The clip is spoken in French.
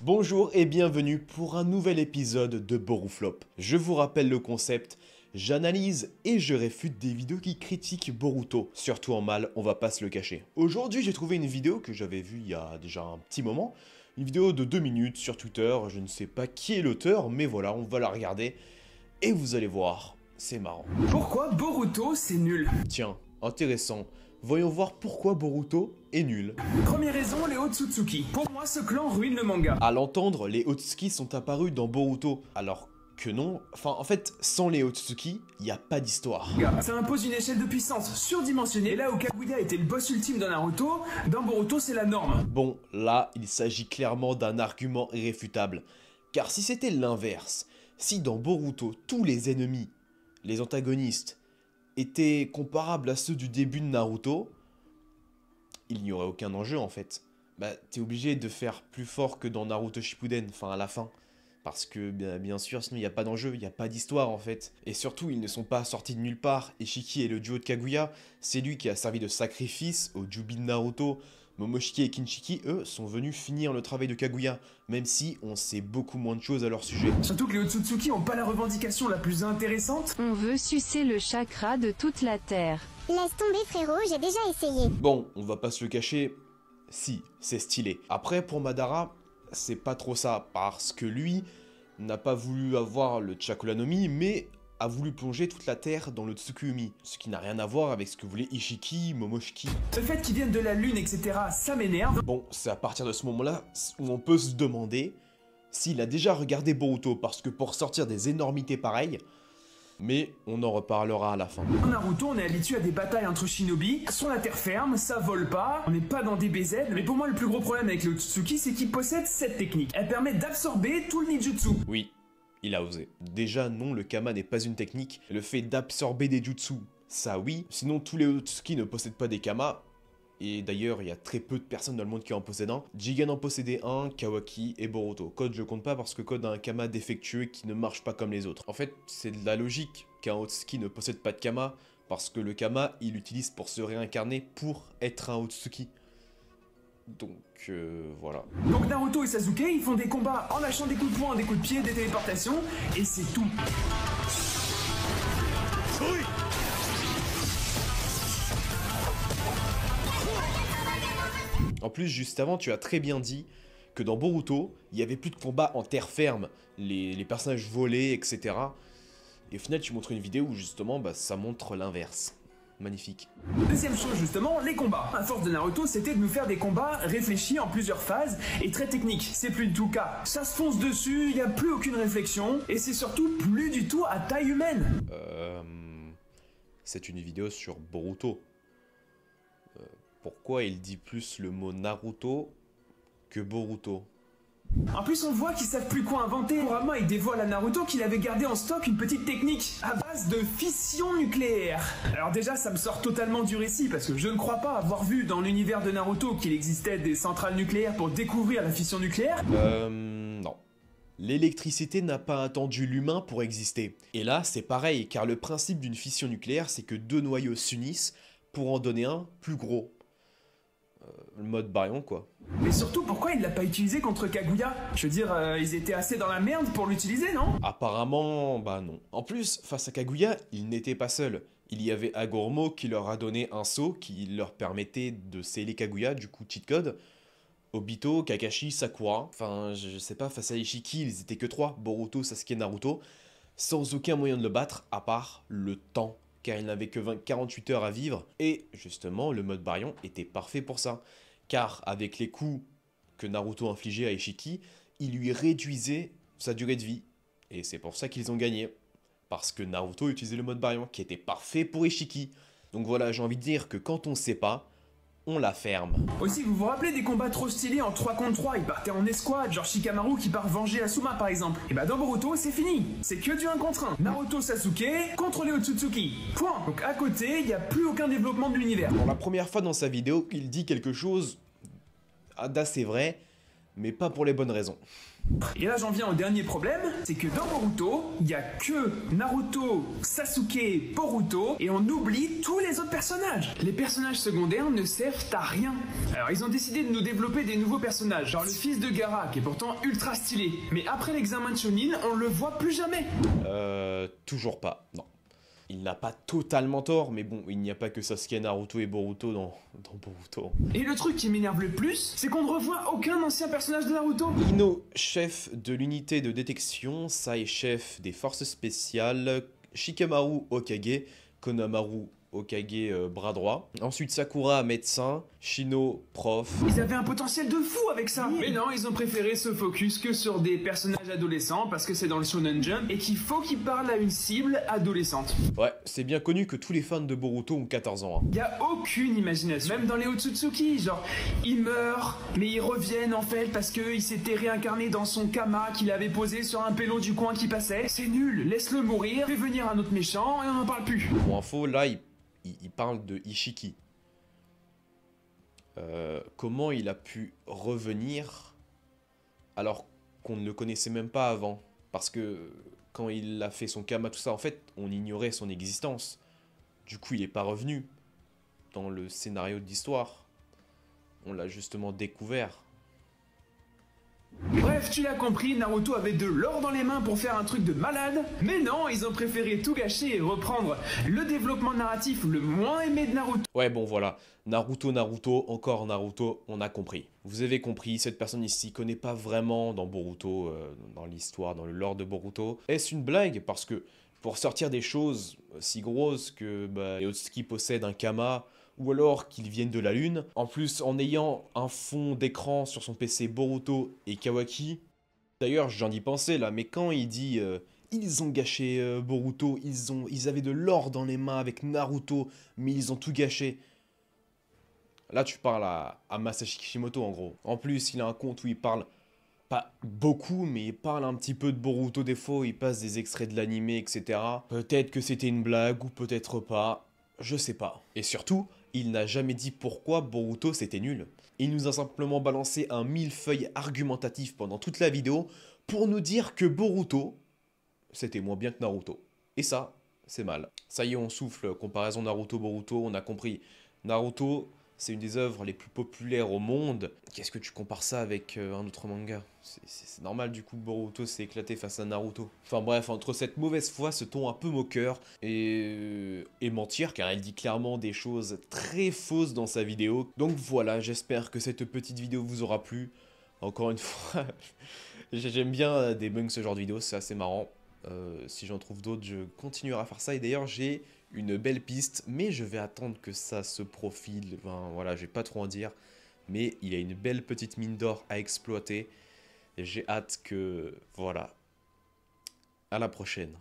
Bonjour et bienvenue pour un nouvel épisode de Boruflop. Je vous rappelle le concept, j'analyse et je réfute des vidéos qui critiquent Boruto, surtout en mal, on va pas se le cacher. Aujourd'hui j'ai trouvé une vidéo que j'avais vue il y a déjà un petit moment, une vidéo de 2 minutes sur Twitter, je ne sais pas qui est l'auteur, mais voilà, on va la regarder et vous allez voir, c'est marrant. Pourquoi Boruto c'est nul? Tiens, intéressant. Voyons voir pourquoi Boruto est nul. Première raison, les Otsutsuki. Pour moi, ce clan ruine le manga. À l'entendre, les Otsutsuki sont apparus dans Boruto, alors que non. Enfin, en fait, sans les Otsutsuki, il n'y a pas d'histoire. Ça impose une échelle de puissance surdimensionnée. Et là où Kaguya était le boss ultime dans Naruto, dans Boruto c'est la norme. Bon, là, il s'agit clairement d'un argument irréfutable. Car si c'était l'inverse, si dans Boruto, tous les ennemis, les antagonistes, étaient comparables à ceux du début de Naruto, il n'y aurait aucun enjeu en fait. Bah, t'es obligé de faire plus fort que dans Naruto Shippuden, enfin à la fin. Parce que, bien sûr, sinon il n'y a pas d'enjeu, il n'y a pas d'histoire en fait. Et surtout, ils ne sont pas sortis de nulle part. Ishiki et le duo de Kaguya, c'est lui qui a servi de sacrifice au Jubi de Naruto. Momoshiki et Kinshiki, eux, sont venus finir le travail de Kaguya, même si on sait beaucoup moins de choses à leur sujet. Surtout que les Otsutsuki ont pas la revendication la plus intéressante. On veut sucer le chakra de toute la terre. Laisse tomber frérot, j'ai déjà essayé. Bon, on va pas se le cacher, si, c'est stylé. Après, pour Madara, c'est pas trop ça, parce que lui n'a pas voulu avoir le Chakulanomi, mais a voulu plonger toute la terre dans le Tsukuyomi, ce qui n'a rien à voir avec ce que voulait Ishiki, Momoshiki. Le fait qu'ils viennent de la lune, etc., ça m'énerve. Bon, c'est à partir de ce moment-là où on peut se demander s'il a déjà regardé Boruto, parce que pour sortir des énormités pareilles, mais on en reparlera à la fin. En Naruto, on est habitué à des batailles entre shinobi, sur la terre ferme, ça vole pas, on n'est pas dans des BZ, mais pour moi le plus gros problème avec les Otsutsuki, c'est qu'ils possèdent cette technique. Elle permet d'absorber tout le ninjutsu. Oui, il a osé. Déjà non, le Kama n'est pas une technique, le fait d'absorber des jutsu, ça oui, sinon tous les Otsutsuki ne possèdent pas des Kama, et d'ailleurs il y a très peu de personnes dans le monde qui en possèdent un. Jigen en possédait un, Kawaki et Boruto. Code je compte pas parce que Code a un Kama défectueux qui ne marche pas comme les autres. En fait, c'est de la logique qu'un Otsutsuki ne possède pas de Kama, parce que le Kama, il l'utilise pour se réincarner pour être un Otsutsuki. Donc voilà. Donc Naruto et Sasuke, ils font des combats en lâchant des coups de poing, des coups de pied, des téléportations, et c'est tout. En plus, juste avant, tu as très bien dit que dans Boruto, il y avait plus de combats en terre ferme, les personnages volaient, etc. Et au final, tu montres une vidéo où justement, ça montre l'inverse. Magnifique. Deuxième chose justement, les combats. À force de Naruto, c'était de nous faire des combats réfléchis en plusieurs phases et très techniques. C'est plus du tout le cas. Ça se fonce dessus, il n'y a plus aucune réflexion, et c'est surtout plus du tout à taille humaine. C'est une vidéo sur Boruto. Pourquoi il dit plus le mot Naruto que Boruto? En plus, on voit qu'ils savent plus quoi inventer. Kurama, il dévoile à Naruto qu'il avait gardé en stock une petite technique à base de fission nucléaire. Alors déjà, ça me sort totalement du récit parce que je ne crois pas avoir vu dans l'univers de Naruto qu'il existait des centrales nucléaires pour découvrir la fission nucléaire. Non. L'électricité n'a pas attendu l'humain pour exister. Et là, c'est pareil, car le principe d'une fission nucléaire, c'est que deux noyaux s'unissent pour en donner un plus gros. Le mode baryon quoi. Mais surtout, pourquoi il l'a pas utilisé contre Kaguya? Je veux dire, ils étaient assez dans la merde pour l'utiliser, non? Apparemment, non. En plus, face à Kaguya, il n'était pas seul. Il y avait Agormo qui leur a donné un sceau qui leur permettait de sceller Kaguya, du coup cheat code. Obito, Kakashi, Sakura. Enfin, je sais pas, face à Ishiki, ils étaient que 3. Boruto, Sasuke, Naruto. Sans aucun moyen de le battre, à part le temps. Car il n'avait que 48 heures à vivre, et justement le mode baryon était parfait pour ça, car avec les coups que Naruto infligeait à Ishiki, il lui réduisait sa durée de vie, et c'est pour ça qu'ils ont gagné, parce que Naruto utilisait le mode baryon, qui était parfait pour Ishiki. Donc voilà, j'ai envie de dire que quand on sait pas, on la ferme. Aussi, vous vous rappelez des combats trop stylés en 3 contre 3, ils partaient en escouade, genre Shikamaru qui part venger Asuma par exemple. Et bah dans Boruto, c'est fini, c'est que du 1 contre 1. Naruto Sasuke contre les Otsutsuki. Point. Donc à côté, il n'y a plus aucun développement de l'univers. Pour la première fois dans sa vidéo, il dit quelque chose d'assez vrai, mais pas pour les bonnes raisons. Et là j'en viens au dernier problème, c'est que dans Boruto, il y a que Naruto, Sasuke, Boruto, et on oublie tous les autres personnages. Les personnages secondaires ne servent à rien. Alors ils ont décidé de nous développer des nouveaux personnages, genre le fils de Gaara, qui est pourtant ultra stylé. Mais après l'examen de Chunin, on le voit plus jamais. Toujours pas, non. Il n'a pas totalement tort, mais bon, il n'y a pas que Sasuke, Naruto et Boruto dans Boruto. Et le truc qui m'énerve le plus, c'est qu'on ne revoit aucun ancien personnage de Naruto. Ino, chef de l'unité de détection, Sai, chef des forces spéciales, Shikamaru, Hokage, Konohamaru, Hokage, bras droit. Ensuite Sakura, médecin, Shino, prof. Ils avaient un potentiel de fou avec ça. Mais non, ils ont préféré se focus que sur des personnages adolescents parce que c'est dans le Shonen Jump et qu'il faut qu'ils parlent à une cible adolescente. Ouais, c'est bien connu que tous les fans de Boruto ont 14 ans. Hein. Y a aucune imagination. Même dans les Otsutsuki, genre, ils meurent, mais ils reviennent en fait parce qu'il s'était réincarné dans son kama qu'il avait posé sur un pélo du coin qui passait. C'est nul, laisse-le mourir, fais venir un autre méchant et on n'en parle plus. Pour info, là, il parle de Ishiki. Comment il a pu revenir alors qu'on ne le connaissait même pas avant? Parce que quand il a fait son kama, tout ça, en fait, on ignorait son existence. Du coup, il n'est pas revenu dans le scénario de l'histoire. On l'a justement découvert. Bref, tu l'as compris, Naruto avait de l'or dans les mains pour faire un truc de malade, mais non, ils ont préféré tout gâcher et reprendre le développement narratif le moins aimé de Naruto. Ouais, bon, voilà. Naruto, encore Naruto, on a compris. Vous avez compris, cette personne ici connaît pas vraiment dans Boruto, dans l'histoire, dans le lore de Boruto. Est-ce une blague? Parce que pour sortir des choses si grosses que Yotsuki possède un kama, ou alors qu'ils viennent de la lune, en plus en ayant un fond d'écran sur son PC Boruto et Kawaki. D'ailleurs, j'en ai pensé là, mais quand il dit ils ont gâché Boruto, ils avaient de l'or dans les mains avec Naruto, mais ils ont tout gâché. Là, tu parles à Masashi Kishimoto en gros. En plus, il a un compte où il parle pas beaucoup, mais il parle un petit peu de Boruto des fois, il passe des extraits de l'animé, etc. Peut-être que c'était une blague ou peut-être pas. Je sais pas. Et surtout, il n'a jamais dit pourquoi Boruto c'était nul. Il nous a simplement balancé un millefeuille argumentatif pendant toute la vidéo pour nous dire que Boruto, c'était moins bien que Naruto. Et ça, c'est mal. Ça y est, on souffle, comparaison Naruto-Boruto, on a compris. Naruto, c'est une des œuvres les plus populaires au monde. Qu'est-ce que tu compares ça avec un autre manga? C'est normal du coup que Boruto s'est éclaté face à Naruto. Enfin bref, entre cette mauvaise foi, ce ton un peu moqueur et mentir, car elle dit clairement des choses très fausses dans sa vidéo. Donc voilà, j'espère que cette petite vidéo vous aura plu. Encore une fois, j'aime bien débunk ce genre de vidéo, c'est assez marrant. Si j'en trouve d'autres, je continuerai à faire ça. Et d'ailleurs, j'ai une belle piste, mais je vais attendre que ça se profile. Enfin, voilà, je vais pas trop en dire. Mais il y a une belle petite mine d'or à exploiter. Et j'ai hâte que... Voilà. À la prochaine.